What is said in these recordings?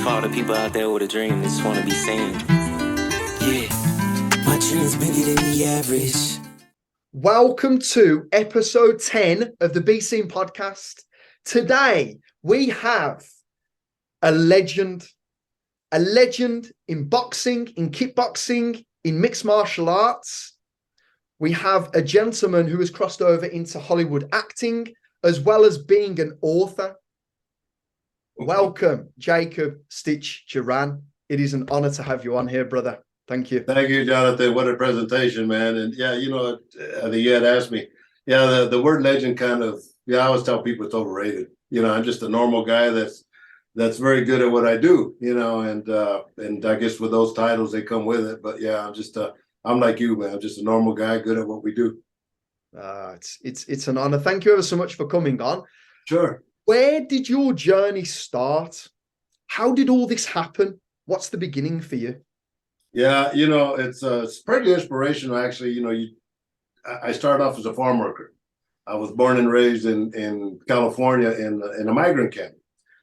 for all the people out there with a dream that just want to be seen. Yeah, my dream's bigger than the average. Welcome to episode 10 of the Be Seen podcast. Today, we have a legend in boxing, in kickboxing, in mixed martial arts. We have a gentleman who has crossed over into Hollywood acting, as well as being an author. Welcome, Jacob Stitch Duran. It is an honor to have you on here, brother. Thank you. Thank you, Jonathan. What a presentation, man. And yeah, I think you had asked me. Yeah, the word legend kind of, I always tell people it's overrated. I'm just a normal guy that's very good at what I do, and I guess with those titles, they come with it. But yeah, I'm like you, man. I'm just a normal guy, good at what we do. It's an honor. Thank you ever so much for coming on. Sure. Where did your journey start? How did all this happen? What's the beginning for you? Yeah, it's pretty inspirational, actually. I started off as a farm worker. I was born and raised in California in a migrant camp.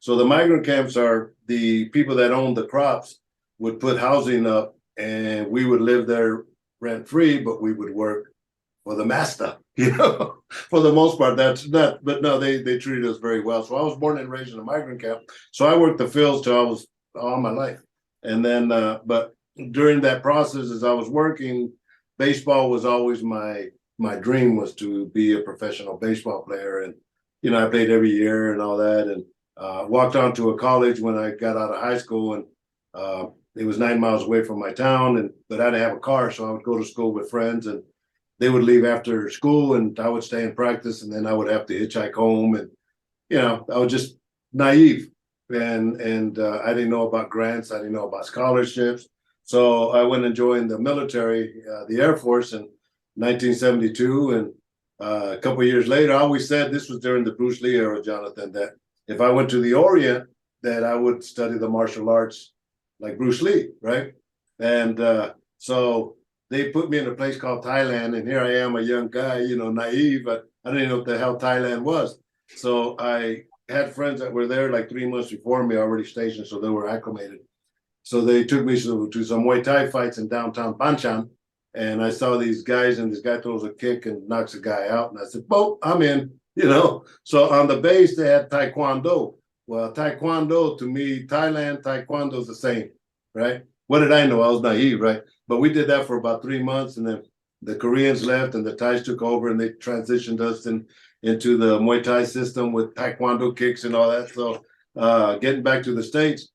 So the migrant camps are the people that own the crops would put housing up, and we would live there rent free, but we would work for the master, for the most part. That's not, but no, they treated us very well. So I was born and raised in a migrant camp. So I worked the fields till I was all my life. And then, but during that process, as I was working, baseball was always my dream, was to be a professional baseball player. And, I played every year and all that. And walked on to a college when I got out of high school, and it was 9 miles away from my town, but I didn't have a car, so I would go to school with friends, and they would leave after school, and I would stay and practice, and then I would have to hitchhike home, and I was just naive, and I didn't know about grants, I didn't know about scholarships, so I went and joined the military, the Air Force, in 1972, and a couple of years later, I always said, this was during the Bruce Lee era, Jonathan, that if I went to the Orient, that I would study the martial arts like Bruce Lee, right? And so they put me in a place called Thailand, and here I am, a young guy, naive, but I didn't know what the hell Thailand was. So I had friends that were there like 3 months before me, already stationed, so they were acclimated. So they took me to some Muay Thai fights in downtown Panchan, and I saw these guys, and this guy throws a kick and knocks a guy out, and I said, "Boom, I'm in." So on the base, they had Taekwondo. Well, Taekwondo, to me, Thailand, Taekwondo is the same, right? What did I know? I was naive, right? But we did that for about 3 months, and then the Koreans left, and the Thais took over, and they transitioned us into the Muay Thai system with Taekwondo kicks and all that. So getting back to the States,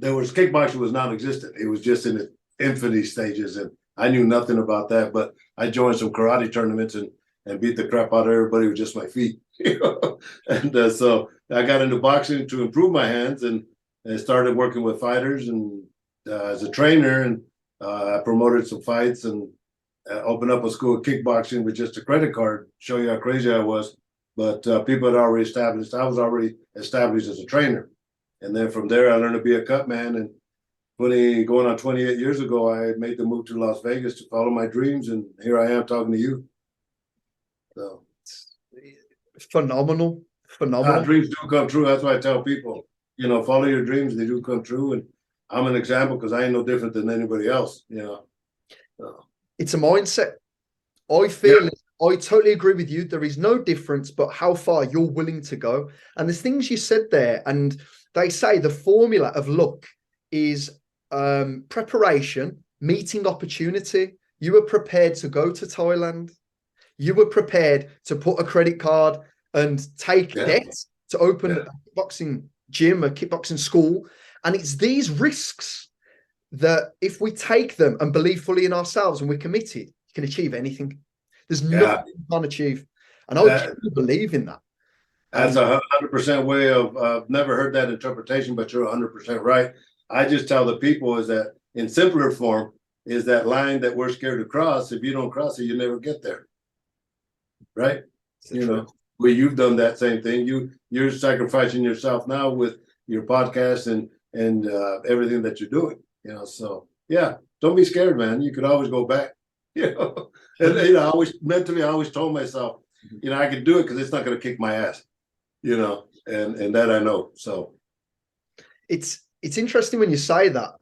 kickboxing was non-existent. It was just in its infancy stages, and I knew nothing about that, but I joined some karate tournaments and beat the crap out of everybody with just my feet. And so I got into boxing to improve my hands, and started working with fighters and as a trainer, and I promoted some fights and opened up a school of kickboxing with just a credit card, show you how crazy I was. But people had already established, I was already established as a trainer. And then from there, I learned to be a cutman, and going on 28 years ago, I made the move to Las Vegas to follow my dreams, and here I am talking to you. So phenomenal. Dreams do come true. That's why I tell people, follow your dreams, they do come true. And I'm an example because I ain't no different than anybody else, So. It's a mindset. I totally agree with you. There is no difference but how far you're willing to go. And there's things you said there, and they say the formula of luck is preparation, meeting opportunity. You were prepared to go to Thailand. You were prepared to put a credit card and take debt to open a kickboxing gym, a kickboxing school. And it's these risks that if we take them and believe fully in ourselves and we're committed, you can achieve anything. There's nothing you can't achieve. And I truly believe in that. That's 100% way of, I've never heard that interpretation, but you're 100% right. I just tell the people is that in simpler form is that line that we're scared to cross. If you don't cross it, you never get there. Right? Where you've done that same thing. You're sacrificing yourself now with your podcast and everything that you're doing. So yeah, don't be scared, man. You could always go back. And I always told myself, I could do it because it's not going to kick my ass. And that I know. So It's interesting when you say that.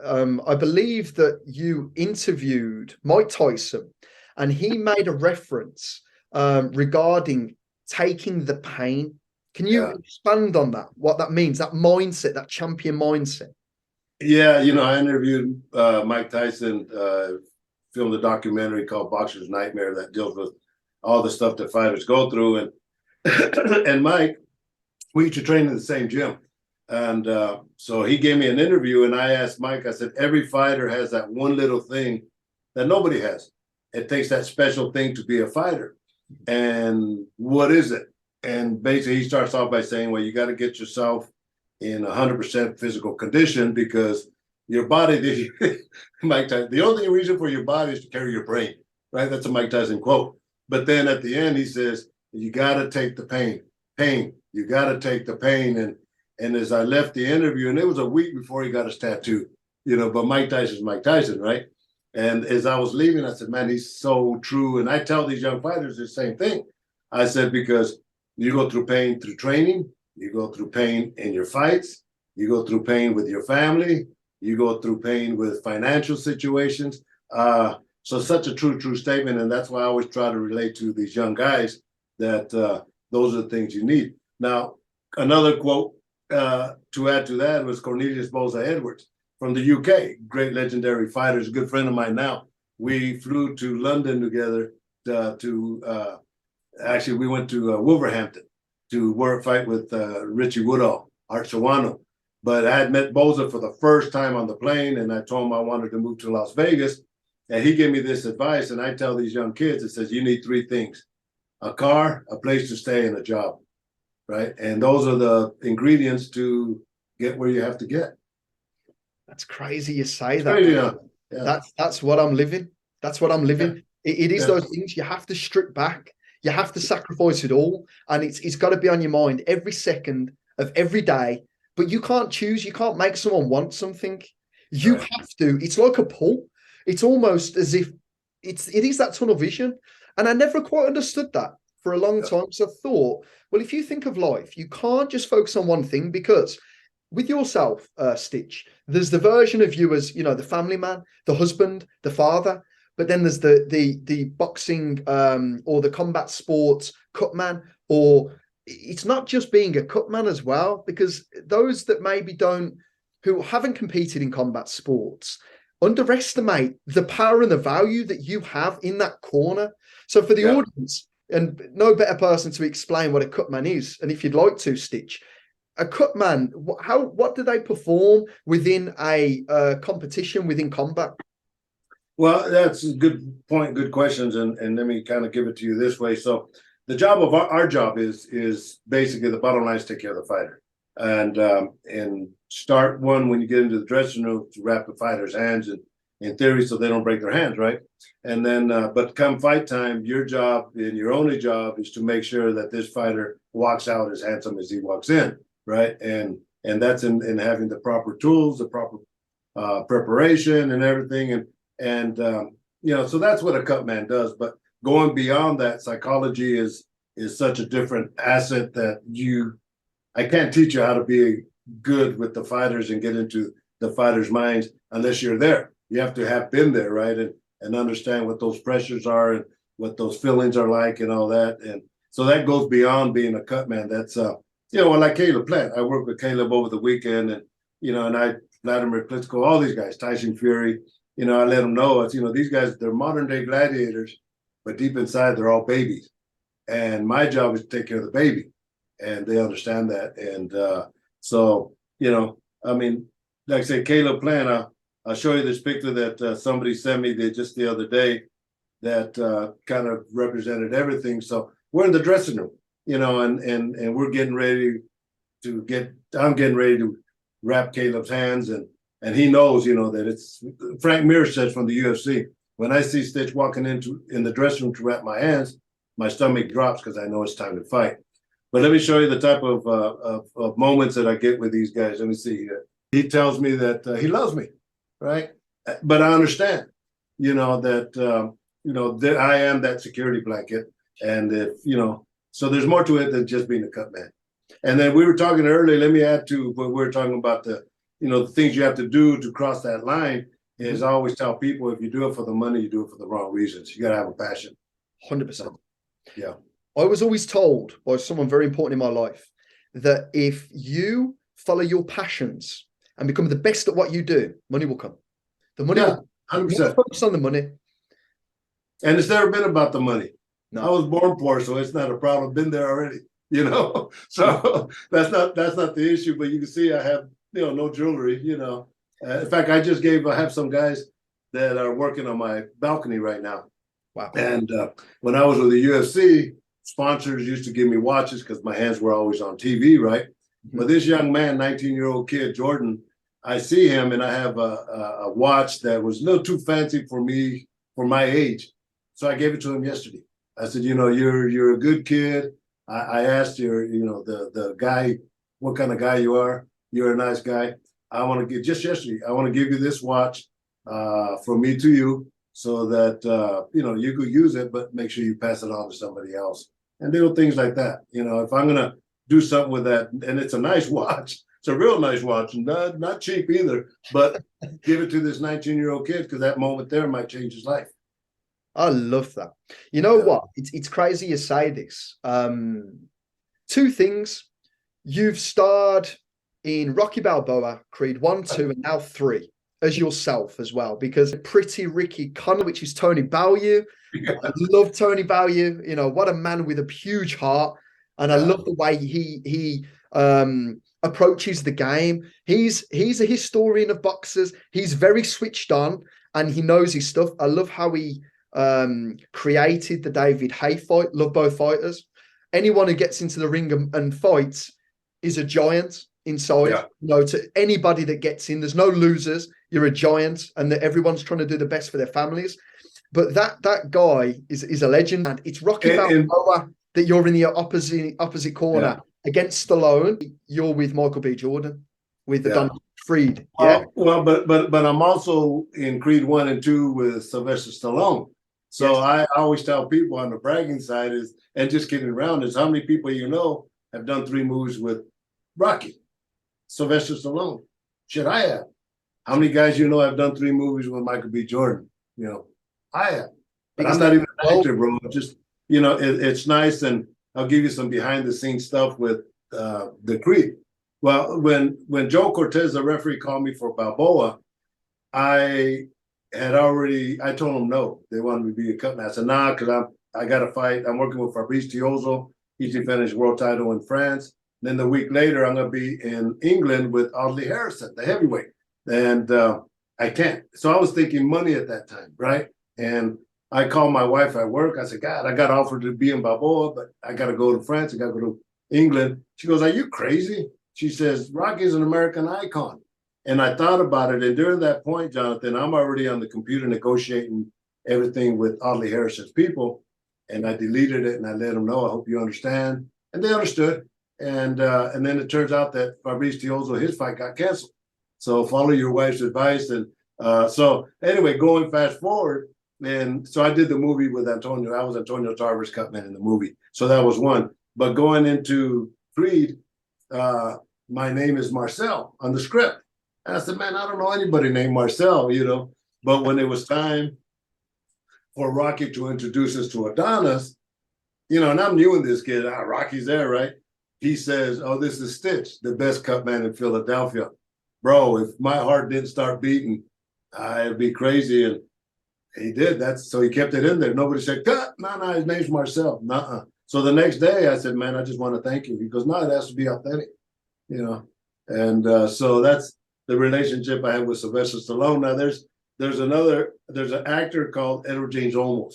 I believe that you interviewed Mike Tyson, and he made a reference regarding taking the pain. Can you expand on that? What that means? That mindset, that champion mindset. Yeah, you know, I interviewed Mike Tyson, filmed a documentary called Boxer's Nightmare that deals with all the stuff that fighters go through. And and Mike, we used to train in the same gym. And so he gave me an interview, and I asked Mike, I said, every fighter has that one little thing that nobody has. It takes that special thing to be a fighter. And what is it? And basically he starts off by saying, well, you got to get yourself in 100% physical condition, because your body, Mike Tyson, the only reason for your body is to carry your brain, right? That's a Mike Tyson quote. But then at the end, he says, you got to take the pain. You got to take the pain. And as I left the interview, and it was a week before he got his tattoo, you know, but Mike Tyson's Mike Tyson, right? And as I was leaving, I said, man, he's so true. And I tell these young fighters the same thing. I said, because you go through pain through training, you go through pain in your fights, you go through pain with your family, you go through pain with financial situations. So such a true statement. And that's why I always try to relate to these young guys that those are the things you need. Now, another quote to add to that was Cornelius Boza Edwards from the UK, great legendary fighter, a good friend of mine now. We flew to London together actually, we went to Wolverhampton to fight with Richie Woodall, Art Sawano. But I had met Boza for the first time on the plane, and I told him I wanted to move to Las Vegas. And he gave me this advice, and I tell these young kids, it says, you need three things: a car, a place to stay, and a job, right? And those are the ingredients to get where you have to get. That's crazy you say It's that. crazy, yeah. That's what I'm living. That's what I'm living. Yeah. It is those things you have to strip back. You have to sacrifice it all. And it's got to be on your mind every second of every day. But you can't choose. You can't make someone want something. You have to. It's like a pull. It's almost as if it is that tunnel vision. And I never quite understood that for a long time. So I thought, well, if you think of life, you can't just focus on one thing, because with yourself, Stitch, there's the version of you as, you know, the family man, the husband, the father, but then there's the boxing or the combat sports cutman, or it's not just being a cutman as well, because those that maybe who haven't competed in combat sports underestimate the power and the value that you have in that corner. So for the audience, and no better person to explain what a cutman is, and if you'd like to, Stitch, a cutman, what do they perform within a competition within combat? Well, that's a good point, good questions, and let me kind of give it to you this way. So the job of our job is basically, the bottom line is take care of the fighter, and start one when you get into the dressing room to wrap the fighter's hands, and in theory, so they don't break their hands, right? And then, but come fight time, your job and your only job is to make sure that this fighter walks out as handsome as he walks in, right? And that's in having the proper tools, the proper preparation, and everything, and you know, so that's what a cutman does. But going beyond that, psychology is such a different asset that I can't teach you how to be good with the fighters and get into the fighters' minds unless you're there. You have to have been there, right? And understand what those pressures are and what those feelings are like and all that. And so that goes beyond being a cutman. That's you know, like Caleb Plant. I worked with Caleb over the weekend, and you know, and Vladimir Klitchko, all these guys, Tyson Fury. You know, I let them know, it's, you know, these guys, they're modern day gladiators, but deep inside, they're all babies. And my job is to take care of the baby. And they understand that. And so, you know, I mean, like I say, Caleb Plant, I'll show you this picture that somebody sent me just the other day that kind of represented everything. So we're in the dressing room, you know, and we're getting ready I'm getting ready to wrap Caleb's hands, and he knows, you know, that it's Frank Mir says from the UFC, when I see Stitch walking in the dressing room to wrap my hands, my stomach drops because I know it's time to fight. But let me show you the type of moments that I get with these guys. Let me see here. He tells me that he loves me, right? But I understand, you know, that you know, that I am that security blanket, and if, you know, so there's more to it than just being a cut man. And then we were talking earlier. Let me add to what we were talking about, the things you have to do to cross that line is I always tell people, if you do it for the money, you do it for the wrong reasons. You got to have a passion. 100%. Yeah. I was always told by someone very important in my life that if you follow your passions and become the best at what you do, money will come. The money will 100%. focus on the money. And it's never been about the money. No. I was born poor, so it's not a problem. Been there already, So that's not the issue. But you can see I have, no jewelry, in fact, I have some guys that are working on my balcony right now. Wow. And when I was with the UFC, sponsors used to give me watches because my hands were always on TV, right? Mm-hmm. But this young man, 19-year-old kid, Jordan, I see him and I have a watch that was a little too fancy for me, for my age. So I gave it to him yesterday. I said, you're a good kid. I asked the guy, what kind of guy you are. You're a nice guy. I want to give, just yesterday, I want to give you this watch from me to you so that, you could use it, but make sure you pass it on to somebody else. And little things like that. If I'm going to do something with that, and it's a nice watch, it's a real nice watch, not cheap either, but give it to this 19-year-old kid because that moment there might change his life. I love that. You know what? It's crazy you say this. Two things. You've starred in Rocky Balboa, Creed 1, 2, and now 3 as yourself as well, because Pretty Ricky Connor, which is Tony Bellew. Yeah. I love Tony Bellew. What a man with a huge heart. And I love the way he approaches the game. He's a historian of boxers. He's very switched on and he knows his stuff. I love how he created the David Haye fight. Love both fighters. Anyone who gets into the ring and fights is a giant inside. Yeah. To anybody that gets in, there's no losers. You're a giant, and that everyone's trying to do the best for their families. But that guy is a legend. And it's Rocky Balboa that you're in the opposite corner against Stallone. You're with Michael B. Jordan, with the Don Freed. Yeah. But I'm also in Creed 1 and 2 with Sylvester Stallone. So I always tell people on the bragging side and just kidding around, is how many people have done 3 movies with Rocky, Sylvester Stallone. Shit, I have. How many guys have done 3 movies with Michael B. Jordan? I have. But I'm not even an actor, bro. Just, it's nice, and I'll give you some behind-the-scenes stuff with the Creed. Well, when Joe Cortez, the referee, called me for Balboa, I told him no. They wanted me to be a Cutman. I said, nah, because I got to fight. I'm working with Fabrice Tiozo. He's defending his world title in France. Then the week later, I'm going to be in England with Audley Harrison, the heavyweight. And I can't. So I was thinking money at that time, right? And I called my wife at work. I said, God, I got offered to be in Balboa, but I got to go to France. I got to go to England. She goes, are you crazy? She says, Rocky's an American icon. And I thought about it. And during that point, Jonathan, I'm already on the computer negotiating everything with Audley Harrison's people. And I deleted it and I let them know, I hope you understand. And they understood. And then it turns out that Fabrice Tiozo, his fight got canceled. So follow your wife's advice. And so anyway, going fast forward. And so I did the movie with Antonio. I was Antonio Tarver's Cutman in the movie. So that was one. But going into Creed, my name is Marcel on the script. And I said, man, I don't know anybody named Marcel, But when it was time for Rocky to introduce us to Adonis, and I'm new in this kid. Rocky's there, right? He says, oh, this is Stitch, the best Cutman in Philadelphia. Bro, if my heart didn't start beating, I'd be crazy. And he did. So he kept it in there. Nobody said, cut. No, his name's Marcel. Nuh-uh. So the next day I said, man, I just want to thank you. He goes, no, it has to be authentic, And so that's the relationship I have with Sylvester Stallone. Now there's an actor called Edward James Olmos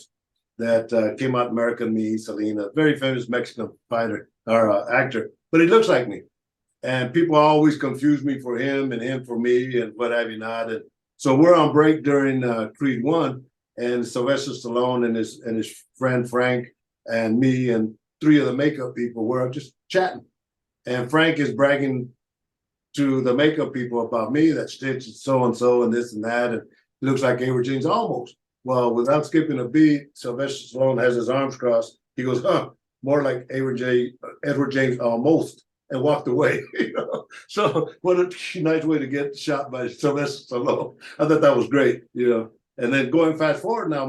that came out in America, me, Selena, very famous Mexican fighter or actor, but he looks like me. And people always confuse me for him and him for me and what have you not. And so we're on break during Creed 1, and Sylvester Stallone and his friend Frank and me and 3 of the makeup people were just chatting. And Frank is bragging to the makeup people about me, that Stitch is so-and-so and this and that, and it looks like Edward James almost. Well, without skipping a beat, Sylvester Stallone has his arms crossed. He goes, more like Edward James almost. and walked away. So what a nice way to get shot by Sylvester Stallone. I thought that was great. And then going fast forward now,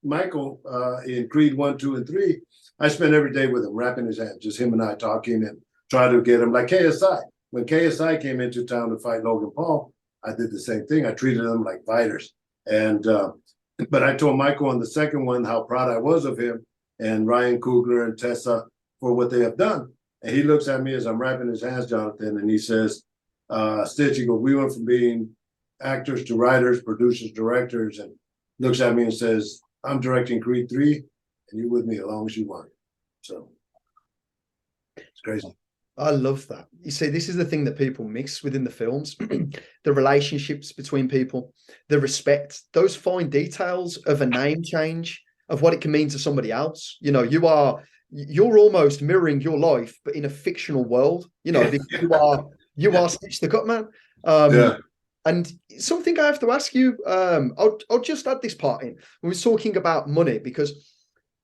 Michael in Creed 1, 2, and 3, I spent every day with him, wrapping his hands, just him and I talking and trying to get him like KSI. When KSI came into town to fight Logan Paul, I did the same thing. I treated them like fighters. And but I told Michael on the second one how proud I was of him and Ryan Coogler and Tessa for what they have done. And he looks at me as I'm wrapping his hands, Jonathan, and he says, Stitch, he goes, we went from being actors to writers, producers, directors, and looks at me and says, I'm directing Creed 3, and you're with me as long as you want. So it's crazy. I love that. You see, this is the thing that people miss within the films, the relationships between people, the respect, those fine details of a name change, of what it can mean to somebody else. You're almost mirroring your life, but in a fictional world, because you are Stitch the Cutman. And something I have to ask you, I'll just add this part in. We were talking about money, because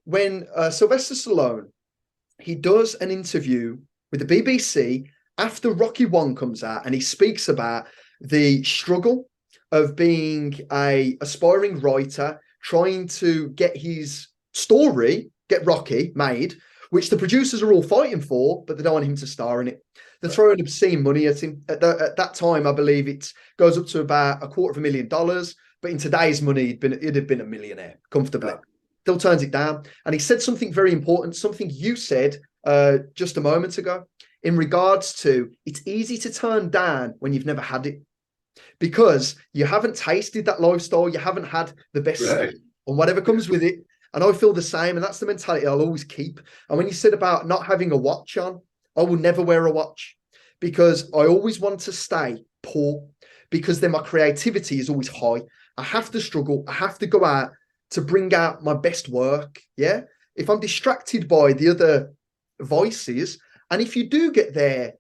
when Sylvester Stallone, he does an interview with the BBC after Rocky 1 comes out, and he speaks about the struggle of being a aspiring writer, trying to get his story, get Rocky made, which the producers are all fighting for, but they don't want him to star in it. They're throwing obscene money at him. At that time, I believe it goes up to about $250,000, but in today's money, it'd have been a millionaire comfortably. Yeah. Still turns it down. And he said something very important, something you said just a moment ago, in regards to it's easy to turn down when you've never had it, because you haven't tasted that lifestyle, you haven't had the best stuff, and whatever comes with it. And I feel the same, and that's the mentality I'll always keep. And when you said about not having a watch on, I will never wear a watch, because I always want to stay poor, because then my creativity is always high. I have to struggle, I have to go out to bring out my best work. Yeah. If I'm distracted by the other voices, and if you do get there,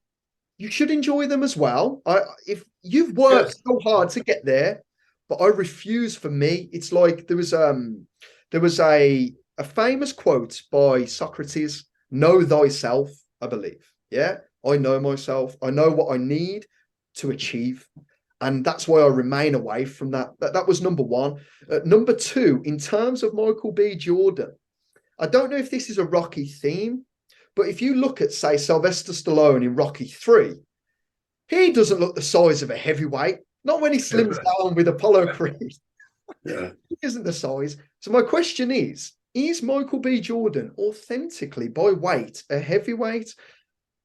you should enjoy them as well. If you've worked so hard to get there, but I refuse. For me, it's like there was a famous quote by Socrates: "Know thyself," I believe. Yeah, I know myself. I know what I need to achieve. And that's why I remain away from that. That was number one. Number two, in terms of Michael B. Jordan, I don't know if this is a Rocky theme, but if you look at, say, Sylvester Stallone in Rocky 3, he doesn't look the size of a heavyweight. Not when he slims down with Apollo Creed. Yeah. He isn't the size. So my question is Michael B. Jordan authentically, by weight, a heavyweight?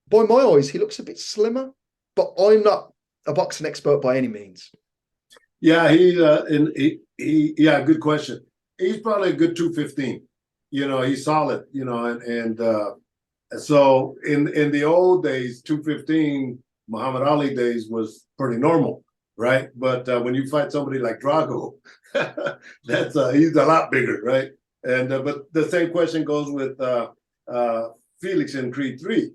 By my eyes, he looks a bit slimmer, but I'm not a boxing expert by any means. Yeah, good question. He's probably a good 215. He's solid, and so in the old days, 215, Muhammad Ali days was pretty normal, right? But when you fight somebody like Drago, he's a lot bigger, right? And but the same question goes with Felix in Creed 3.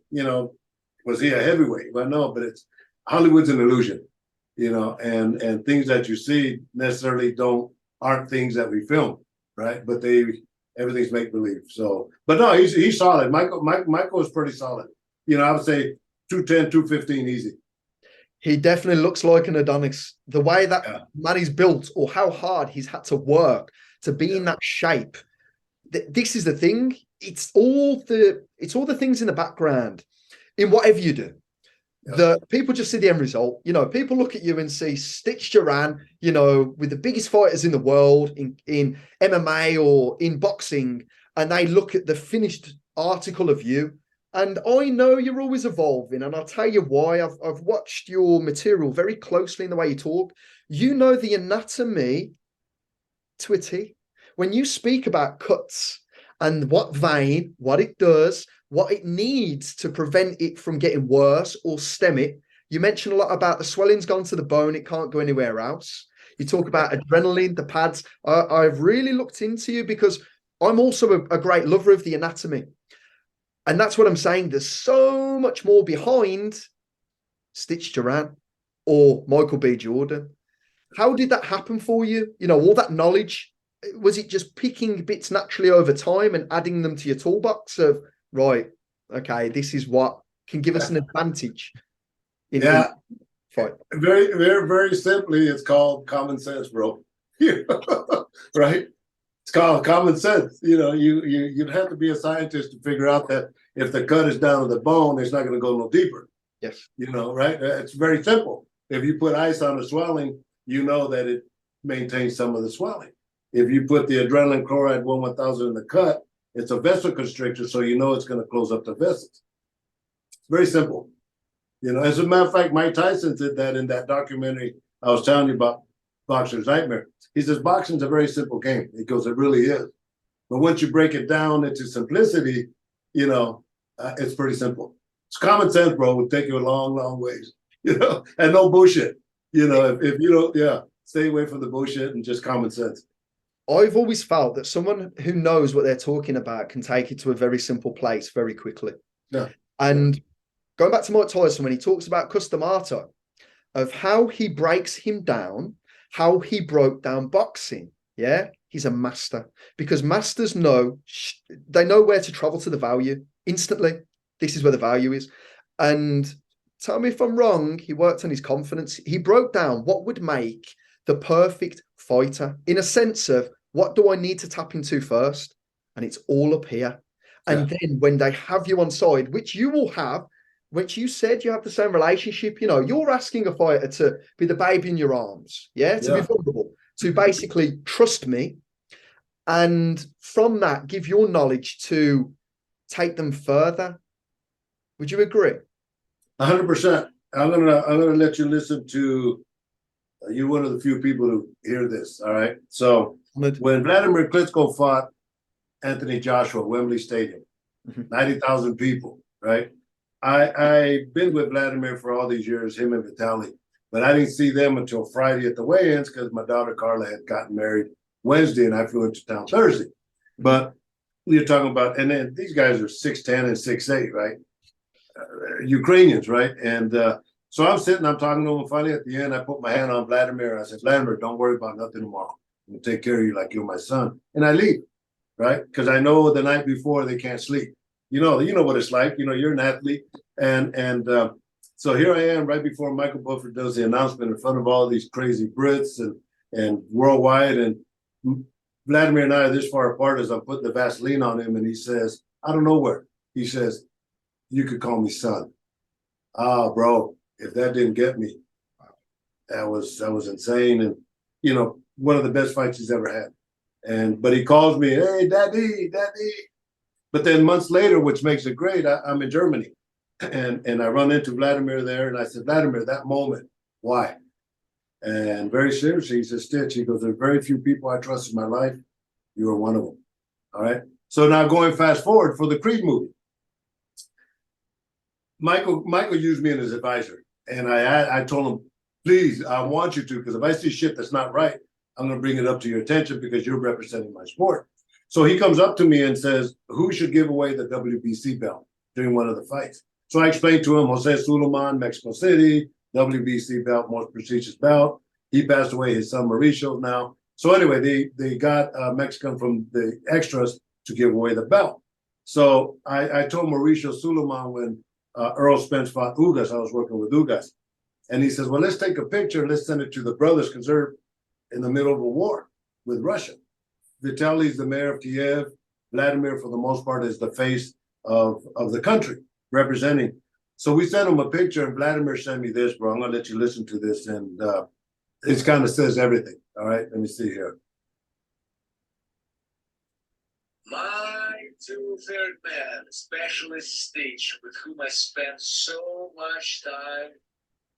Was he a heavyweight? Well, no, but it's Hollywood's an illusion, and things that you see necessarily aren't things that we film, right? But everything's make believe. So, but no, he's solid. Michael is pretty solid. I would say 210, 215 easy. He definitely looks like an Adonis. The way that man is built, or how hard he's had to work to be in that shape. This is the thing. It's all the things in the background in whatever you do. The people just see the end result. People look at you and see Stitch Duran, with the biggest fighters in the world in MMA or in boxing, and they look at the finished article of you. And I know you're always evolving, and I'll tell you why. I've watched your material very closely in the way you talk. You know the anatomy to a T. When you speak about cuts and what vein, what it does, what it needs to prevent it from getting worse or stem it. You mentioned a lot about the swelling's gone to the bone, it can't go anywhere else. You talk about adrenaline, the pads. I've really looked into you because I'm also a great lover of the anatomy. And that's what I'm saying. There's so much more behind Stitch Duran or Michael B. Jordan. How did that happen for you? All that knowledge, was it just picking bits naturally over time and adding them to your toolbox of, right, okay, this is what can give us an advantage in Yeah. the fight? Very, very, very simply, it's called common sense, bro. Right? It's called common sense. You'd have to be a scientist to figure out that if the cut is down to the bone, it's not going to go no deeper. Yes. Right? It's very simple. If you put ice on the swelling, you know that it maintains some of the swelling. If you put the adrenaline chloride 1/1000 in the cut, it's a vessel constrictor, so you know it's going to close up the vessels. It's very simple. As a matter of fact, Mike Tyson did that in that documentary I was telling you about, Boxer's Nightmare. He says boxing's a very simple game. He goes, it really is. But once you break it down into simplicity, it's pretty simple. It's common sense, bro. It would take you a long, long ways, and no bullshit. If you don't, stay away from the bullshit and just common sense. I've always felt that someone who knows what they're talking about can take it to a very simple place very quickly. Yeah. And going back to Mike Tyson, when he talks about Customato, of how he breaks him down, how he broke down boxing, he's a master, because masters know, they know where to travel to the value instantly. This is where the value is. And tell me if I'm wrong, he worked on his confidence. He broke down what would make the perfect fighter in a sense of, what do I need to tap into first? And it's all up here. And then when they have you on side, which you will have, which you said you have the same relationship, you're asking a fighter to be the baby in your arms, to be vulnerable, to basically trust me. And from that, give your knowledge to take them further. Would you agree? 100%. I'm gonna let you listen to. You're one of the few people who hear this. All right. So when Vladimir Klitschko fought Anthony Joshua, Wembley Stadium, 90,000 people. Right. I've been with Vladimir for all these years, him and Vitaly, but I didn't see them until Friday at the weigh-ins because my daughter Carla had gotten married Wednesday and I flew into town Thursday. But you're talking about, and then these guys are 6'10" and 6'8", right? Ukrainians, right? And so I'm talking to him. Finally, at the end, I put my hand on Vladimir. I said, Vladimir, don't worry about nothing tomorrow. I'm going to take care of you like you're my son. And I leave, right? Because I know the night before they can't sleep. You know what it's like. You're an athlete. And so here I am right before Michael Buffer does the announcement in front of all these crazy Brits and worldwide. And Vladimir and I are this far apart as I'm putting the Vaseline on him. And he says, out of nowhere, he says, you could call me son. Bro, if that didn't get me, that was insane. And, one of the best fights he's ever had. But he calls me, hey, daddy. But then months later, which makes it great, I'm in Germany. And I run into Vladimir there. And I said, Vladimir, that moment, why? And very seriously, he says, Stitch, he goes, there's very few people I trust in my life. You are one of them. All right. So now going fast forward for the Creed movie. Michael used me as his advisor. And I told him, please, I want you to, because if I see shit that's not right, I'm going to bring it up to your attention because you're representing my sport. So he comes up to me and says, who should give away the WBC belt during one of the fights? So I explained to him, Jose Suleiman, Mexico City, WBC belt, most prestigious belt. He passed away, his son Mauricio now. So anyway, they got a Mexican from the extras to give away the belt. So I told Mauricio Suleiman when Earl Spence fought Ugas, I was working with Ugas. And he says, well, let's take a picture and let's send it to the brothers because they're in the middle of a war with Russia. Vitaly is the mayor of Kiev. Vladimir, for the most part, is the face of the country representing. So we sent him a picture and Vladimir sent me this, bro. I'm going to let you listen to this. And it kind of says everything. All right, let me see here. My two third man, Specialist Stitch, with whom I spent so much time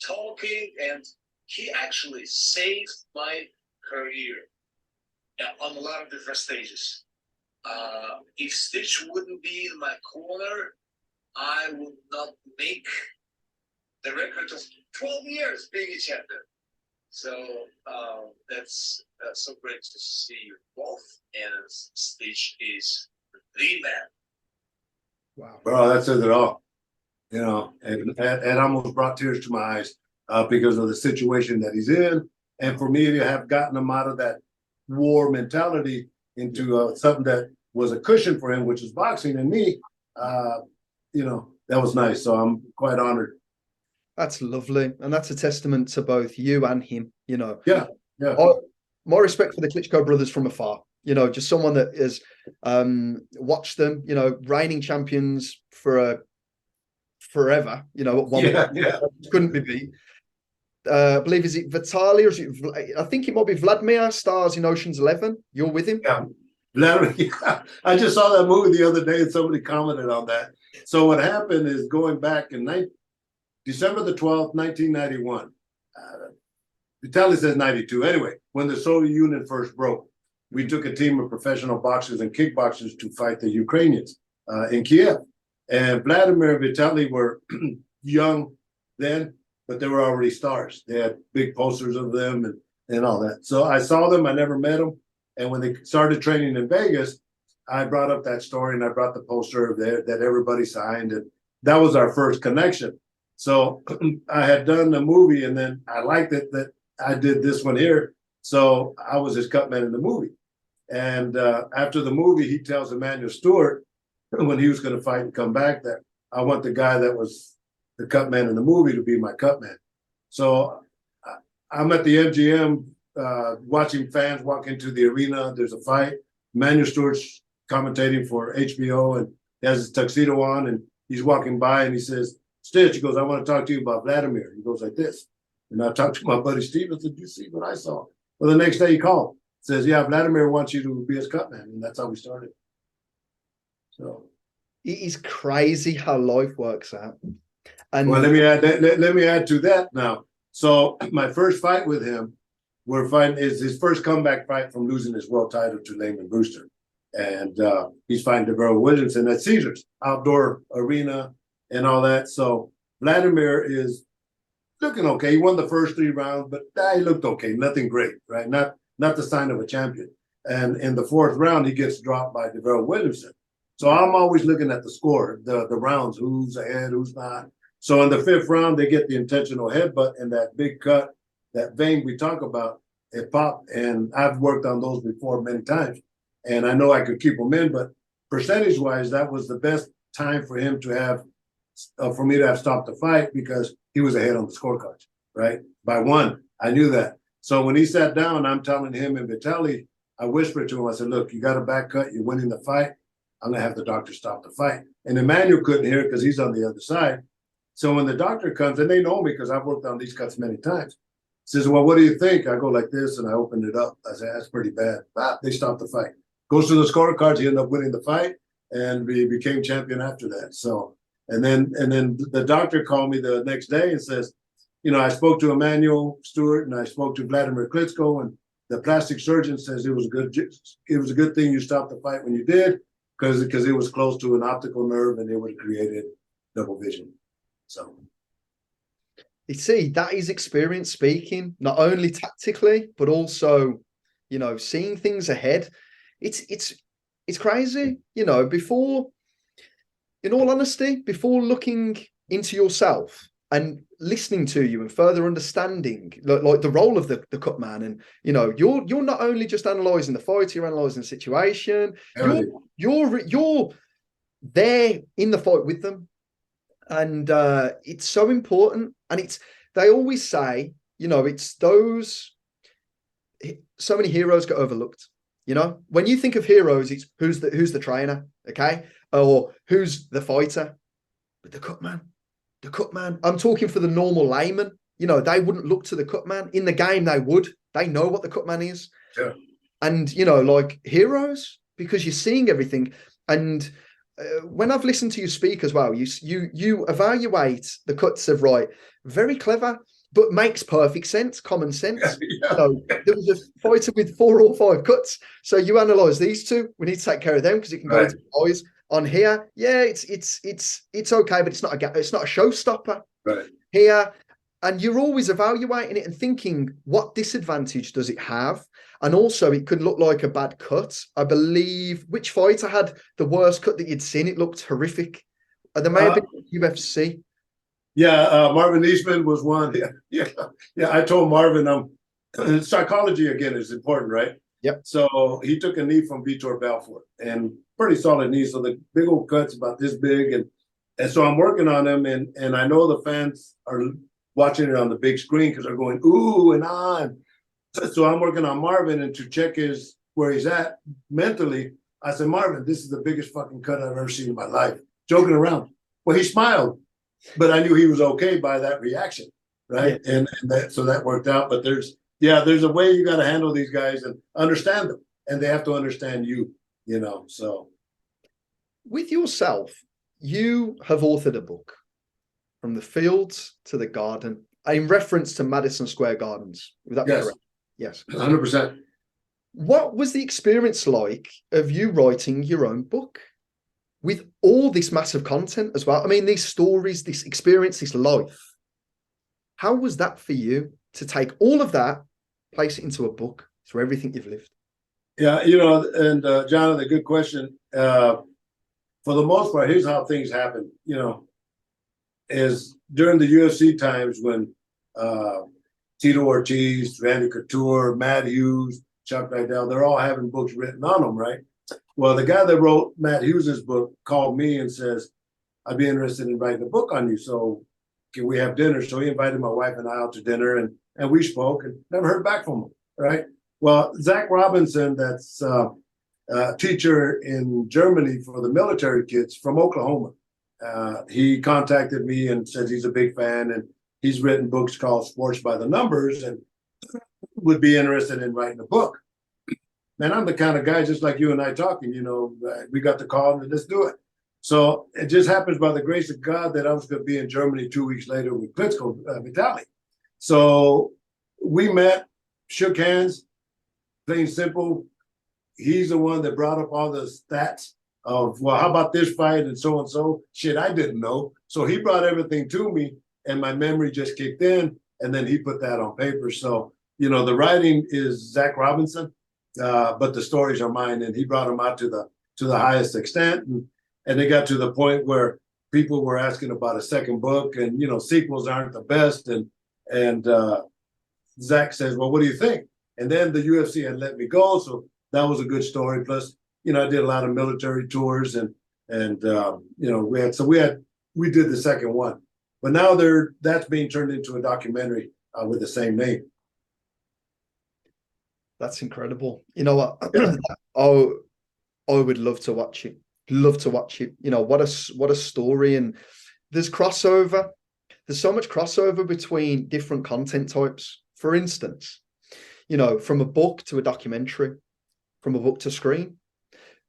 talking, and he actually saved my career on a lot of different stages. If Stitch wouldn't be in my corner, I would not make the record of 12 years being a champion. So that's so great to see you both, and Stitch is the man. Wow, bro, that says it all. And almost brought tears to my eyes because of the situation that he's in, and for me to have gotten him out of that war mentality into something that was a cushion for him, which is boxing. And me, that was nice. So I'm quite honored. That's lovely, and that's a testament to both you and him. Yeah, yeah. My respect for the Klitschko brothers from afar. Just someone that has watched them. Reigning champions for forever. At one point, couldn't be beat. I believe, is it Vitaly or is it? I think it might be Vladimir stars in Ocean's 11. You're with him. Yeah. Yeah. I just saw that movie the other day and somebody commented on that. So what happened is, going back in December the 12th, 1991. Vitaly says 92. Anyway, when the Soviet Union first broke, we took a team of professional boxers and kickboxers to fight the Ukrainians in Kiev. And Vladimir and Vitaly were young then, but they were already stars. They had big posters of them and all that. So I saw them. I never met them. And when they started training in Vegas, I brought up that story and I brought the poster there that everybody signed. And that was our first connection. So I had done the movie, and then I liked it that I did this one here. So I was his cut man in the movie. And after the movie, he tells Emmanuel Stewart, when he was going to fight and come back, that I want the guy that was the cut man in the movie to be my cut man. So I'm at the MGM watching fans walk into the arena. There's a fight. Emmanuel Stewart's commentating for HBO, and he has his tuxedo on, and he's walking by, and he says, Stitch, he goes, I want to talk to you about Vladimir. He goes like this. And I talked to my buddy Steve. I said, you see what I saw? Well, the next day he called. Says, yeah, Vladimir wants you to be his cut man. And that's how we started. So it is crazy how life works out. And well, let me add to that now. So my first fight with him, is his first comeback fight from losing his world title to Layman Brewster. And he's fighting Devereux Williamson at Caesars, outdoor arena and all that. So Vladimir is looking okay. He won the first 3 rounds, but he looked okay. Nothing great, right? Not the sign of a champion. And in the 4th round, he gets dropped by Devereux Williamson. So I'm always looking at the score, the rounds, who's ahead, who's not. So in the 5th round, they get the intentional headbutt, and that big cut, that vein we talk about, it popped. And I've worked on those before many times. And I know I could keep them in, but percentage-wise, that was the best time for him to have, for me to have stopped the fight, because he was ahead on the scorecards, right? By 1, I knew that. So when he sat down, I'm telling him and Vitaly, I whispered to him, I said, look, you got a back cut, you're winning the fight. I'm going to have the doctor stop the fight. And Emmanuel couldn't hear it because he's on the other side. So when the doctor comes, and they know me because I've worked on these cuts many times, says, well, what do you think? I go like this, and I opened it up. I said, that's pretty bad. They stopped the fight. Goes to the scorecards, he ended up winning the fight, and we became champion after that. So, and then the doctor called me the next day and says, I spoke to Emmanuel Stewart and I spoke to Vladimir Klitschko, and the plastic surgeon says it was a good thing you stopped the fight when you did, because it was close to an optical nerve and it would have created double vision. So you see, that is experience speaking, not only tactically, but also, seeing things ahead. It's crazy, before, in all honesty, before looking into yourself and listening to you and further understanding like the role of the cut man, and you're not only just analyzing the fight, you're analyzing the situation. You're there in the fight with them, and it's so important. And they always say, it's those, so many heroes get overlooked. When you think of heroes, it's who's the trainer, okay, or who's the fighter, but the cut man. The cut man. I'm talking for the normal layman. They wouldn't look to the cut man. In the game, they would. They know what the cut man is. Yeah. And, like heroes, because you're seeing everything. And when I've listened to you speak as well, you evaluate the cuts of right, very clever, but makes perfect sense, common sense. Yeah. There was a fighter with 4 or 5 cuts. So you analyze these 2. We need to take care of them because it can go into the eyes. On here, yeah, it's okay, but it's not a showstopper. Right. Here, and you're always evaluating it and thinking, what disadvantage does it have? And also, it could look like a bad cut. I believe, which fighter had the worst cut that you'd seen? It looked horrific. There may have been UFC. Yeah, Marvin Eastman was one. Yeah. I told Marvin, psychology again is important, right? Yep. So he took a knee from Vitor Belfort, and pretty solid knee. So the big old cut's about this big, and And so I'm working on them, and I know the fans are watching it on the big screen because they're going ooh and on. So I'm working on Marvin, and to check where he's at mentally, I said, Marvin, this is the biggest fucking cut I've ever seen in my life. Joking around. Well, he smiled, but I knew he was okay by that reaction, right? Yeah. And so that worked out. But there's a way you got to handle these guys and understand them, and they have to understand you, so. With yourself, you have authored a book, From the Fields to the Garden, in reference to Madison Square Gardens. Would that be correct? Yes. 100%. What was the experience like of you writing your own book with all this massive content as well? I mean, these stories, this experience, this life. How was that for you to take all of that, place it into a book through everything you've lived? Yeah, and Jonathan, good question. For the most part, here's how things happen, is during the UFC times when Tito Ortiz, Randy Couture, Matt Hughes, Chuck Liddell, they're all having books written on them, right? Well, the guy that wrote Matt Hughes's book called me and says, I'd be interested in writing a book on you. So can we have dinner? So he invited my wife and I out to dinner, and we spoke and never heard back from him, right? Well, Zach Robinson, that's a teacher in Germany for the military kids from Oklahoma. He contacted me and says he's a big fan, and he's written books called Sports by the Numbers and would be interested in writing a book. Man, I'm the kind of guy, just like you and I talking, we got the call and let's do it. So it just happens by the grace of God that I was going to be in Germany 2 weeks later with Klitchko, Vitaly. So we met, shook hands, plain simple. He's the one that brought up all the stats of, well, how about this fight and so and so? Shit, I didn't know. So he brought everything to me, and my memory just kicked in, and then he put that on paper. So, the writing is Zach Robinson, but the stories are mine, and he brought them out to the highest extent. And they got to the point where people were asking about a second book, and, sequels aren't the best. And Zach says, well, what do you think? And then the UFC had let me go. So that was a good story. Plus, I did a lot of military tours and we did the second one, but now that's being turned into a documentary with the same name. That's incredible. You know what? I would love to watch it. Love to watch it. What a story. And there's crossover. There's so much crossover between different content types. For instance, from a book to a documentary, from a book to screen,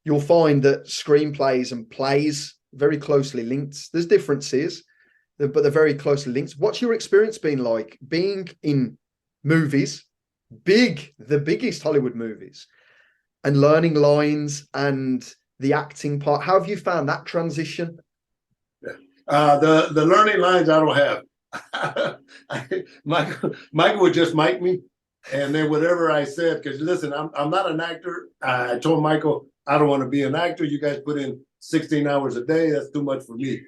you'll find that screenplays and plays very closely linked. There's differences, but they're very closely linked. What's your experience been like being in movies, the biggest Hollywood movies, and learning lines and the acting part? How have you found that transition? The learning lines I don't have. Michael would just mic me, and then whatever I said, because listen, I'm not an actor. I told Michael, I don't want to be an actor. You guys put in 16 hours a day. That's too much for me,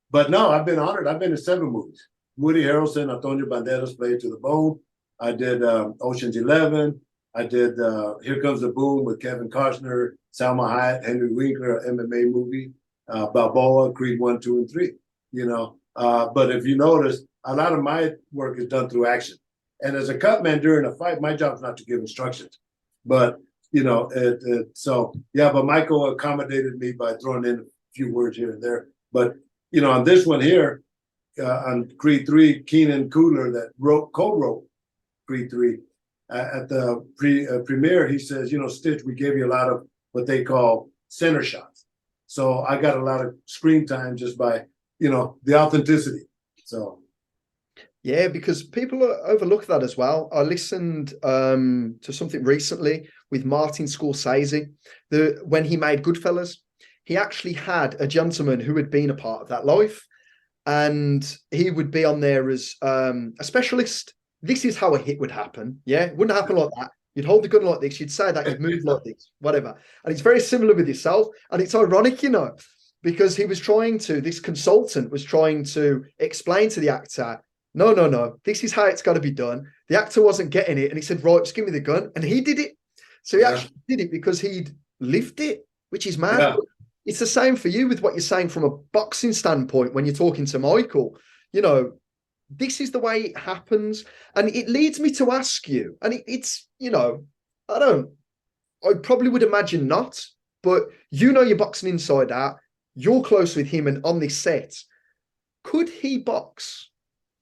But no, I've been honored. I've been in 7 movies. Woody Harrelson, Antonio Banderas played To the Bone. I did Ocean's 11. I did Here Comes the Boom with Kevin Costner, Salma Hayek, Henry Winkler, MMA movie, Balboa, Creed 1, 2, and 3. But if you notice, a lot of my work is done through action. And as a cutman during a fight, my job is not to give instructions. But but Michael accommodated me by throwing in a few words here and there. But, on this one here, on Creed 3, Keenan Cooler that co-wrote Creed 3, at the premiere, he says, Stitch, we gave you a lot of what they call center shots. So I got a lot of screen time just by, the authenticity. So. Yeah, because people overlook that as well. I listened to something recently with Martin Scorsese. When he made Goodfellas, he actually had a gentleman who had been a part of that life, and he would be on there as a specialist. This is how a hit would happen. Yeah, it wouldn't happen like that. You'd hold the gun like this. You'd say that. You'd move like this, whatever. And it's very similar with yourself. And it's ironic, because this consultant was trying to explain to the actor, no, this is how it's got to be done. The actor wasn't getting it. And he said, right, just give me the gun. And he did it. So he actually did it because he'd lived it, which is mad. it's the same for you with what you're saying from a boxing standpoint when you're talking to Michael. You know, this is the way it happens. And it leads me to ask you, and it's, you know, I probably would imagine not, but you know you're boxing inside out. You're close with him and on this set. Could he box?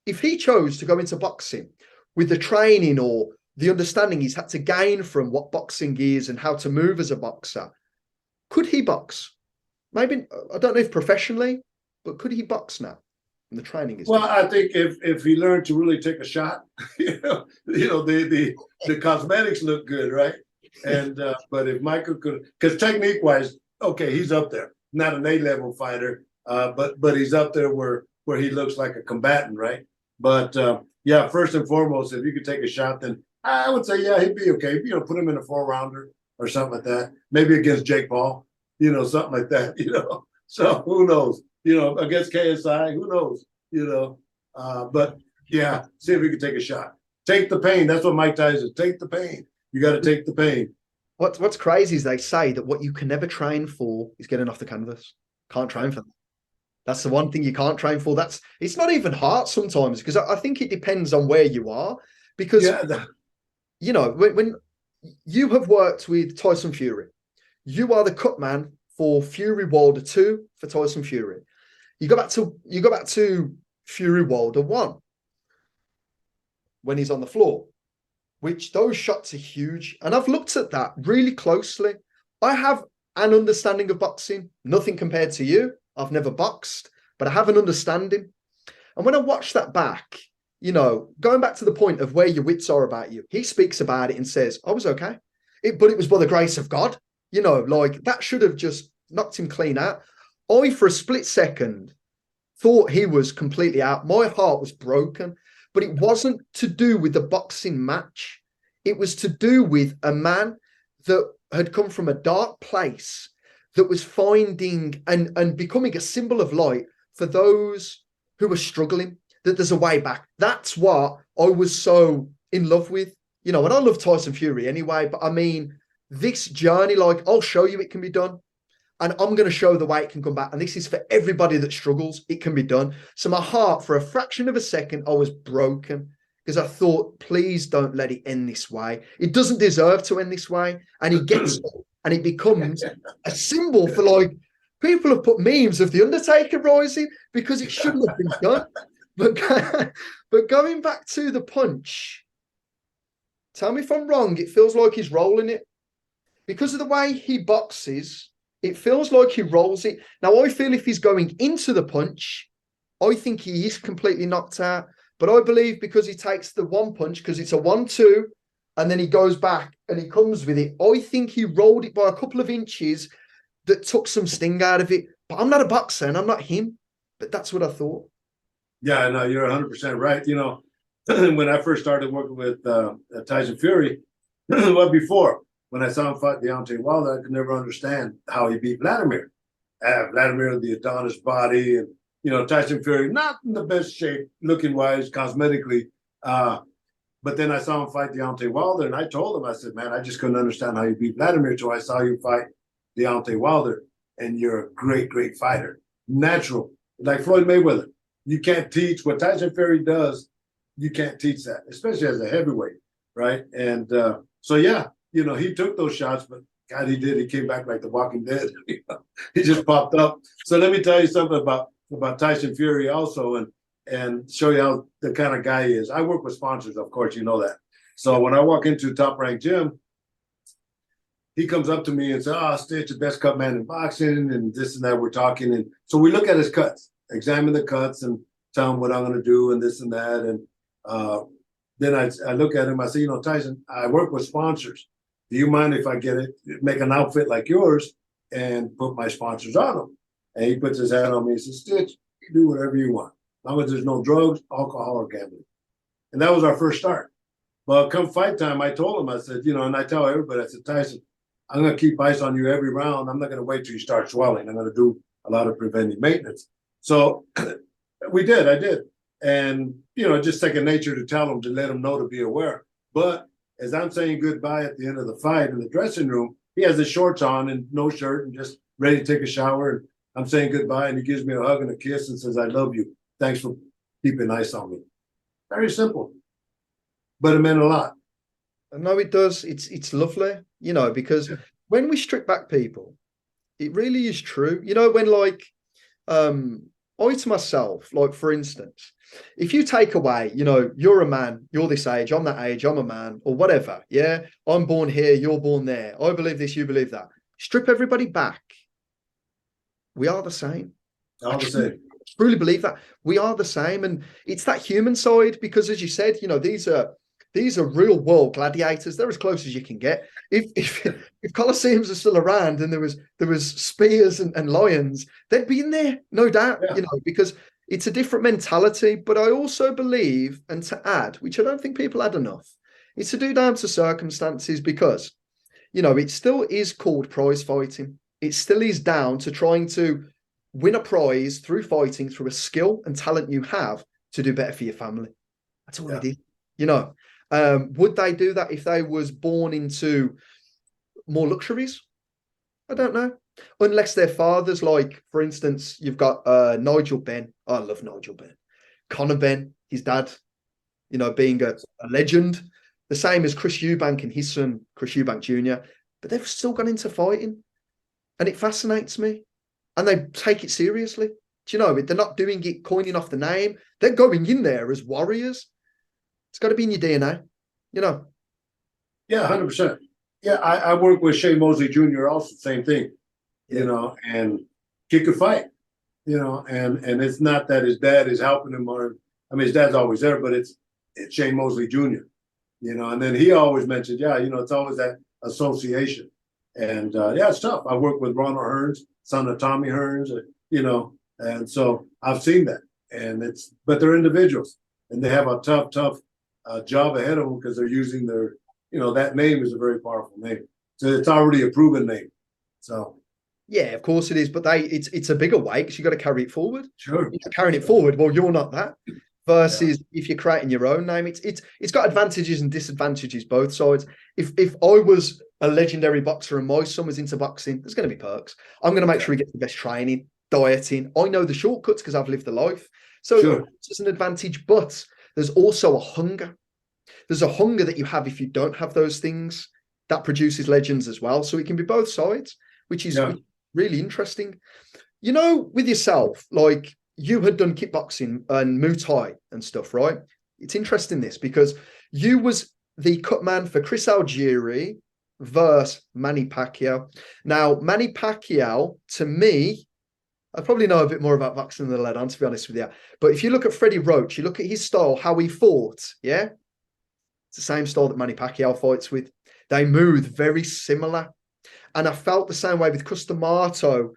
If he chose to go into boxing with the training or the understanding he's had to gain from what boxing is and how to move as a boxer, could he box? Maybe, I don't know if professionally, but could he box now? And the training is well. I think if he learned to really take a shot, the cosmetics look good, right? And but if Michael could, because technique wise, okay, he's up there. Not an A-level fighter, but he's up there where he looks like a combatant, right? But yeah, first and foremost, if you could take a shot, then I would say, yeah, he'd be okay. Put him in a 4-rounder or something like that. Maybe against Jake Paul, something like that, So who knows? Against KSI, who knows? But yeah, see if we can take a shot. Take the pain. That's what Mike Tyson. Take the pain. You got to take the pain. What's crazy is they say that what you can never train for is getting off the canvas. Can't train for that. That's the one thing you can't train for. It's not even hard sometimes, because I think it depends on where you are. Because when you have worked with Tyson Fury, you are the Cutman for Fury Wilder 2 for Tyson Fury. You go back to Fury Wilder 1 when he's on the floor, which those shots are huge. And I've looked at that really closely. I have an understanding of boxing, nothing compared to you. I've never boxed, but I have an understanding. And when I watch that back, going back to the point of where your wits are about you, he speaks about it and says, I was okay. But it was by the grace of God. That should have just knocked him clean out. I, for a split second, thought he was completely out. My heart was broken, but it wasn't to do with the boxing match. It was to do with a man that had come from a dark place, that was finding and becoming a symbol of light for those who were struggling, that there's a way back. That's what I was so in love with. And I love Tyson Fury anyway, but I mean, this journey, I'll show you it can be done. And I'm going to show the way it can come back. And this is for everybody that struggles. It can be done. So my heart, for a fraction of a second, I was broken, because I thought, please don't let it end this way. It doesn't deserve to end this way. And he gets it. And it becomes a symbol for, people have put memes of The Undertaker rising because it shouldn't have been done. But going back to the punch, tell me if I'm wrong, it feels like he's rolling it. Because of the way he boxes, it feels like he rolls it. Now, I feel if he's going into the punch, I think he is completely knocked out. But I believe because he takes the one punch, because it's a 1-2, and then he goes back and he comes with it, I think he rolled it by a couple of inches that took some sting out of it. But I'm not a boxer and I'm not him. But that's what I thought. Yeah, no, you're 100% right. When I first started working with Tyson Fury, before, when I saw him fight Deontay Wilder, I could never understand how he beat Vladimir. Vladimir, the Adonis body, and Tyson Fury, not in the best shape looking wise, cosmetically. But then I saw him fight Deontay Wilder, and I told him, I said, man, I just couldn't understand how you beat Vladimir until I saw you fight Deontay Wilder, and you're a great, great fighter. Natural, like Floyd Mayweather. You can't teach what Tyson Fury does. You can't teach that, especially as a heavyweight, right? And so, yeah, he took those shots, but God, he did. He came back like the Walking Dead. He just popped up. So let me tell you something about Tyson Fury also, and show you how the kind of guy he is. I work with sponsors, of course, you know that. So when I walk into Top Rank Gym, he comes up to me and says, "Oh, Stitch, the best cut man in boxing," and this and that. We're talking, and so we look at his cuts, examine the cuts, and tell him what I'm going to do, and this and that. And then I look at him. I say, Tyson, I work with sponsors. Do you mind if I make an outfit like yours and put my sponsors on them? And he puts his hat on me and says, "Stitch, you do whatever you want, as long as there's no drugs, alcohol, or gambling." And that was our first start. Well, come fight time, I told him, I said, and I tell everybody, I said, "Tyson, I'm going to keep ice on you every round. I'm not going to wait till you start swelling. I'm going to do a lot of preventive maintenance." So I did. And, just second nature to tell him, to let him know, to be aware. But as I'm saying goodbye at the end of the fight in the dressing room, he has his shorts on and no shirt and just ready to take a shower, and I'm saying goodbye, and he gives me a hug and a kiss and says, "I love you. Thanks for keeping ice on me." Very simple, but it meant a lot. No, it does. It's lovely, because when we strip back people, it really is true. When I to myself, like for instance, if you take away, you're a man, you're this age, I'm that age, I'm a man, or whatever, yeah, I'm born here, you're born there, I believe this, you believe that. Strip everybody back, we are the same. All the same. Truly believe that we are the same, and it's that human side because, as you said, these are real world gladiators. They're as close as you can get. If Colosseums are still around and there was spears and lions, they'd be in there, no doubt. Yeah. Because it's a different mentality. But I also believe, and to add, which I don't think people add enough, it's to do down to circumstances because, it still is called prize fighting. It still is down to trying to win a prize through fighting, through a skill and talent you have to do better for your family. That's all it is, Would they do that if they was born into more luxuries? I don't know. Unless their fathers, like, for instance, you've got Nigel Benn. I love Nigel Benn. Conor Benn, his dad, being a legend. The same as Chris Eubank and his son, Chris Eubank Jr. But they've still gone into fighting. And it fascinates me. And they take it seriously. Do you know, they're not doing it coining off the name. They're going in there as warriors. It's got to be in your DNA, Yeah, 100%. Yeah, I work with Shea Mosley Jr. also, same thing, and he could fight, and it's not that his dad is helping him his dad's always there, but it's Shea Mosley Jr., and then he always mentioned, it's always that association. And it's tough. I work with Ronald Hearns, son of Tommy Hearns, and so I've seen that. But they're individuals and they have a tough job ahead of them because they're using their, that name is a very powerful name. So it's already a proven name. So. Yeah, of course it is. But it's a bigger weight because you've got to carry it forward. Sure. If you're carrying it forward, well, you're not that. Versus if you're creating your own name, it's got advantages and disadvantages both sides. If I was a legendary boxer and my son was into boxing, there's going to be perks. I'm going to make sure he gets the best training, dieting. I know the shortcuts because I've lived the life. So it's an advantage, but there's also a hunger. There's a hunger that you have if you don't have those things that produces legends as well. So it can be both sides, which is really interesting. With yourself, like you had done kickboxing and Muay Thai and stuff, right? It's interesting this because you was the Cutman for Chris Algieri versus Manny Pacquiao. Now, Manny Pacquiao, to me, I probably know a bit more about boxing than I let on, to be honest with you. But if you look at Freddie Roach, you look at his style, how he fought, it's the same style that Manny Pacquiao fights with. They move very similar. And I felt the same way with Customato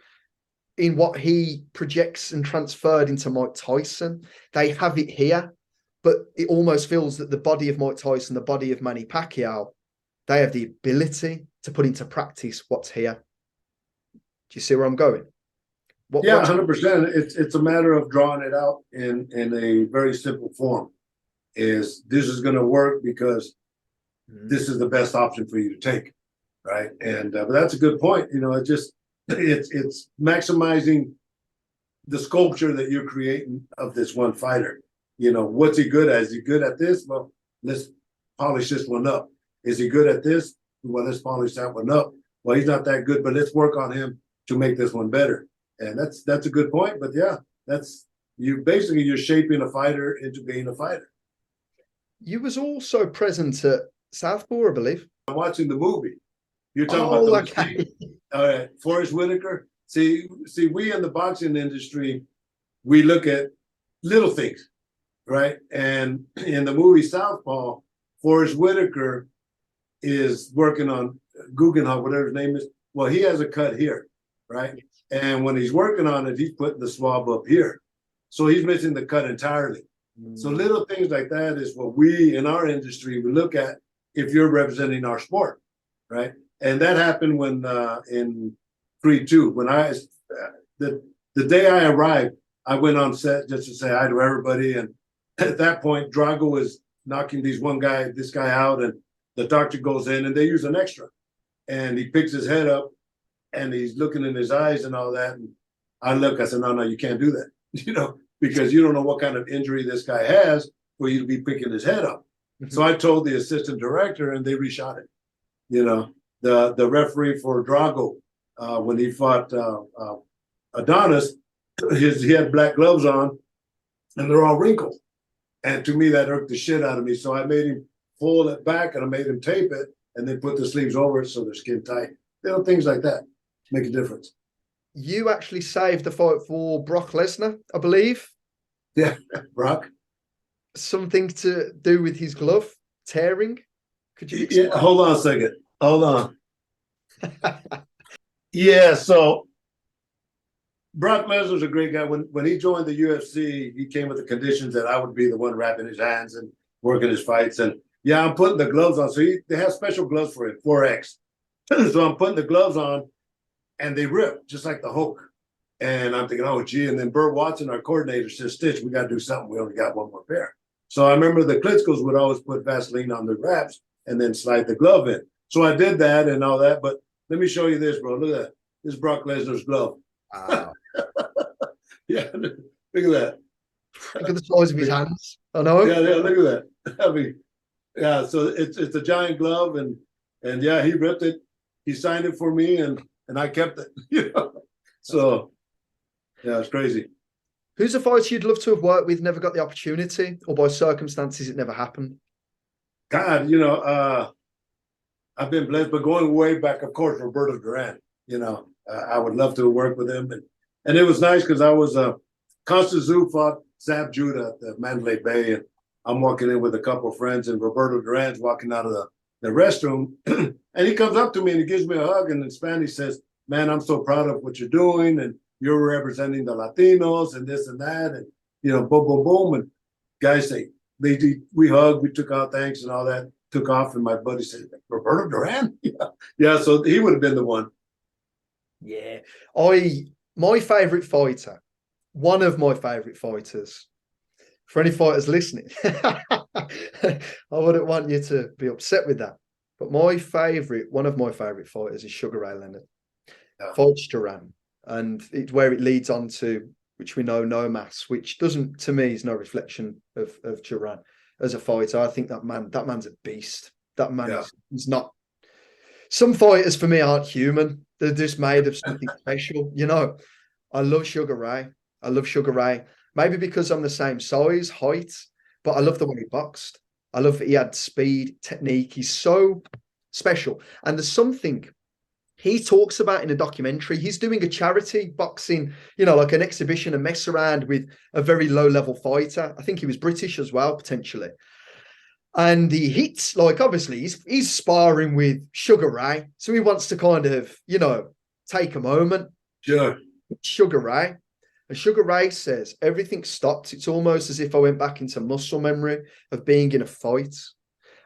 in what he projects and transferred into Mike Tyson. They have it here, but it almost feels that the body of Mike Tyson, the body of Manny Pacquiao, they have the ability to put into practice what's here. Do you see where I'm going? 100%. It's a matter of drawing it out in a very simple form. This is going to work because this is the best option for you to take, right? And but that's a good point. It's maximizing the sculpture that you're creating of this one fighter. What's he good at? Is he good at this? Well, let's polish this one up. Is he good at this? Well, let's polish that one up. Well, he's not that good, but let's work on him to make this one better. And that's a good point. But you're shaping a fighter into being a fighter. You was also present at Southpaw, I believe. I'm watching the movie. You're talking about the all right, Forrest Whitaker. See, we in the boxing industry, we look at little things, right? And in the movie Southpaw, Forrest Whitaker is working on Guggenheim, whatever his name is. Well, he has a cut here, right? And when he's working on it, he's putting the swab up here. So he's missing the cut entirely. So little things like that is what we in our industry we look at if you're representing our sport, right? And that happened when in Creed 2, when the day I arrived, I went on set just to say hi to everybody. And at that point, Drago was knocking this guy out, and the doctor goes in and they use an extra. And he picks his head up and he's looking in his eyes and all that. And I said, no, you can't do that, because you don't know what kind of injury this guy has for you to be picking his head up. Mm-hmm. So I told the assistant director, and they reshot it. The referee for Drago, when he fought Adonis, he had black gloves on, and they're all wrinkled. And to me, that irked the shit out of me. So I made him fold it back, and I made him tape it, and then put the sleeves over it so they're skin tight. Things like that make a difference. You actually saved the fight for Brock Lesnar, I believe. Yeah, Brock. Something to do with his glove tearing. Could you explain? Yeah, hold on a second. Hold on. Yeah, so Brock Lesnar's a great guy. When he joined the UFC, he came with the conditions that I would be the one wrapping his hands and working his fights. And yeah, I'm putting the gloves on. So they have special gloves for it, 4X. So I'm putting the gloves on, and they rip just like the Hulk. And I'm thinking, oh, gee. And then Burt Watson, our coordinator, says, Stitch, we got to do something. We only got one more pair. So I remember the Klitschkos would always put Vaseline on their wraps and then slide the glove in. So I did that and all that. But let me show you this, bro. Look at that. This is Brock Lesnar's glove. Wow. Yeah, look at that. Look at the size of his hands. I know. Yeah, look at that. I mean, yeah, so it's a giant glove, and yeah, he ripped it. He signed it for me, and I kept it. So yeah, it's crazy. Who's a fighter you'd love to have worked with, never got the opportunity, or by circumstances it never happened? God, I've been blessed, but going way back, of course, Roberto Duran. I would love to work with him, and it was nice because I was Constance Zhu fought Zab Judah at the Mandalay Bay, and I'm walking in with a couple of friends, and Roberto Duran's walking out of the restroom, and he comes up to me and he gives me a hug, and in Spanish says, "Man, I'm so proud of what you're doing, and you're representing the Latinos and this and that," and boom, boom, boom, and guys say we hugged, we took our thanks and all that, took off, and my buddy said, "Roberto Duran?" Yeah, so he would have been the one. Yeah, my favorite fighter, one of my favorite fighters. For any fighters listening, I wouldn't want you to be upset with that. But one of my favorite fighters is Sugar Ray Leonard. Yeah. Fights Duran, and it's where it leads on to, which we know, no mass, which doesn't, to me, is no reflection of Duran as a fighter. I think that man's a beast. That man is not. Some fighters for me aren't human. They're just made of something special. I love Sugar Ray. Maybe because I'm the same size, height, but I love the way he boxed. I love that he had speed, technique. He's so special. And there's something he talks about in a documentary. He's doing a charity boxing, like an exhibition, a mess around with a very low-level fighter. I think he was British as well, potentially. And he hits, obviously, he's sparring with Sugar Ray. So he wants to kind of, take a moment. Sure. Sugar Ray. And Sugar Ray says, everything stopped. It's almost as if I went back into muscle memory of being in a fight.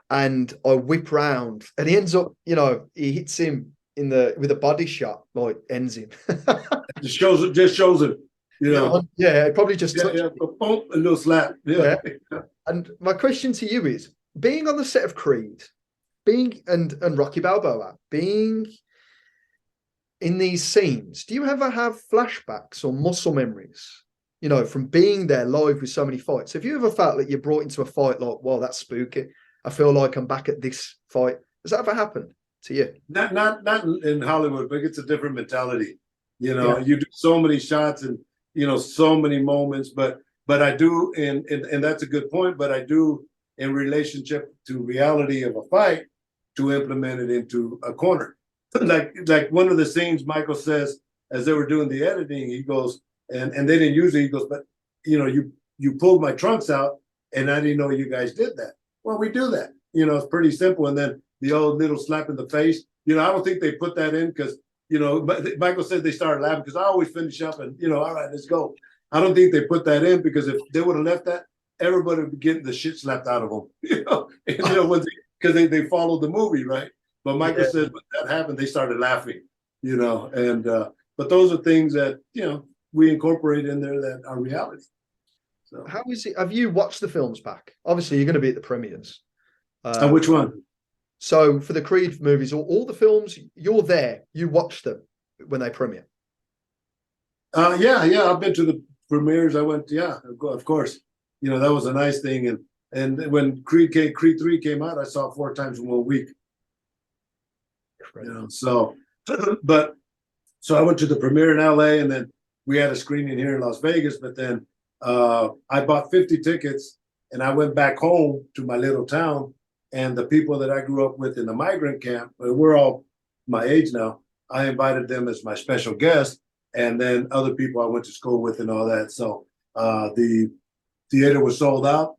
And I whip round. And he ends up, he hits him with a body shot, ends him. just shows him. Yeah, it probably just touched a little slap. Yeah. And my question to you is, being on the set of Creed, and Rocky Balboa, being in these scenes, do you ever have flashbacks or muscle memories, from being there live with so many fights? Have you ever felt like you're brought into a fight like, wow, that's spooky, I feel like I'm back at this fight? Has that ever happened to you? Not in Hollywood, but it's a different mentality. You do so many shots and so many moments, but I do, and that's a good point, but I do in relationship to reality of a fight to implement it into a corner. like one of the scenes Michael says as they were doing the editing, he goes, and they didn't use it, he goes, but you pulled my trunks out and I didn't know you guys did that. Well, we do that. It's pretty simple. And then the old little slap in the face, I don't think they put that in because, Michael said they started laughing because I always finish up and, all right, let's go. I don't think they put that in because if they would have left that, everybody would be getting the shit slapped out of them, because they followed the movie, right? But Michael said when that happened, they started laughing, and but those are things that, we incorporate in there that are reality. So how is it? Have you watched the films back? Obviously, you're going to be at the premieres. Which one? So for the Creed movies, all the films, you're there, you watch them. when they premiere? Yeah, I've been to the premieres. I went, yeah, of course. You know, that was a nice thing. And when Creed 3 came out, I saw it 4 times in 1 week. You know, so but so I went to the premiere in LA, and then we had a screening here in Las Vegas. But then I bought 50 tickets, and I went back home to my little town. And the people that I grew up with in the migrant camp, we're all my age now. I invited them as my special guest, and then other people I went to school with and all that. So the theater was sold out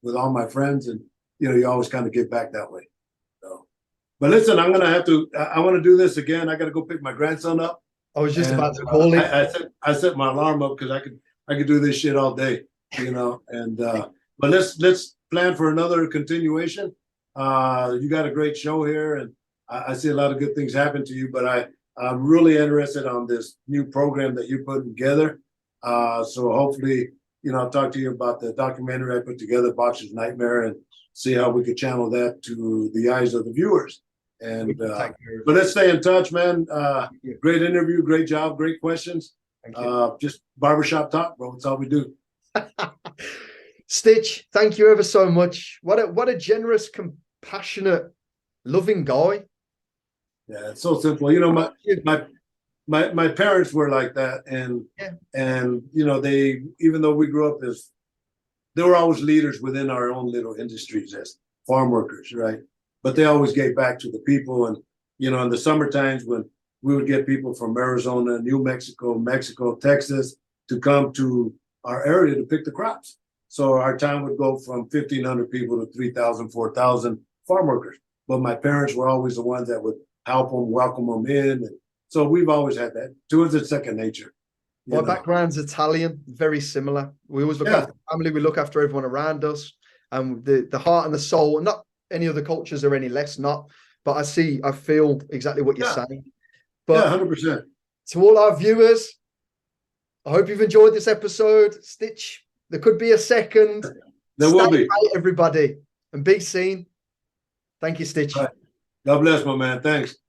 with all my friends, and you know, you always kind of get back that way. So, but listen, I'm gonna have to. I want to do this again. I got to go pick my grandson up. I was just about to call him. I set my alarm up because I could do this shit all day, you know. And but let's plan for another continuation. You got a great show here, and I see a lot of good things happen to you. But I'm really interested on this new program that you're putting together. So hopefully, you know, I'll talk to you about the documentary I put together, Boxer's Nightmare, and see how we could channel that to the eyes of the viewers. And but let's stay in touch, man. Great interview, great job, great questions. Just barbershop talk, bro. That's all we do. Stitch, thank you ever so much. What a generous, compassionate, loving guy. Yeah, it's so simple. You know, my parents were like that, and you know, they, even though we grew up as, they were always leaders within our own little industries as farm workers, right? But they always gave back to the people. And you know, in the summer times when we would get people from Arizona, New Mexico, Mexico, Texas to come to our area to pick the crops. So our town would go from 1,500 people to 3,000, 4,000 farm workers. But my parents were always the ones that would help them, welcome them in. And so we've always had that. To us, it's second nature. My background's Italian, very similar. We always look after family. We look after everyone around us. And the heart and the soul, not any other cultures are any less, not. But I feel exactly what you're saying. But 100%. To all our viewers, I hope you've enjoyed this episode. Stitch, there could be a second. There will be. Right, everybody, and be seen. Thank you, Stitch. Right. God bless, my man. Thanks.